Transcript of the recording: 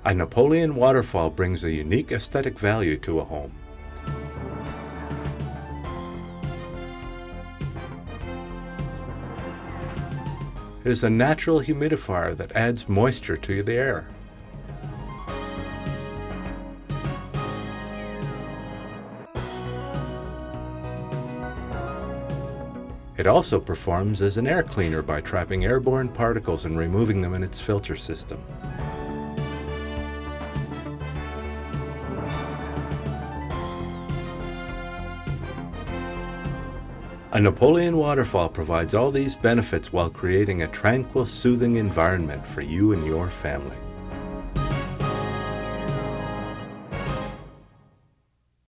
A Napoleon waterfall brings a unique aesthetic value to a home. It is a natural humidifier that adds moisture to the air. It also performs as an air cleaner by trapping airborne particles and removing them in its filter system. A Napoleon waterfall provides all these benefits while creating a tranquil, soothing environment for you and your family.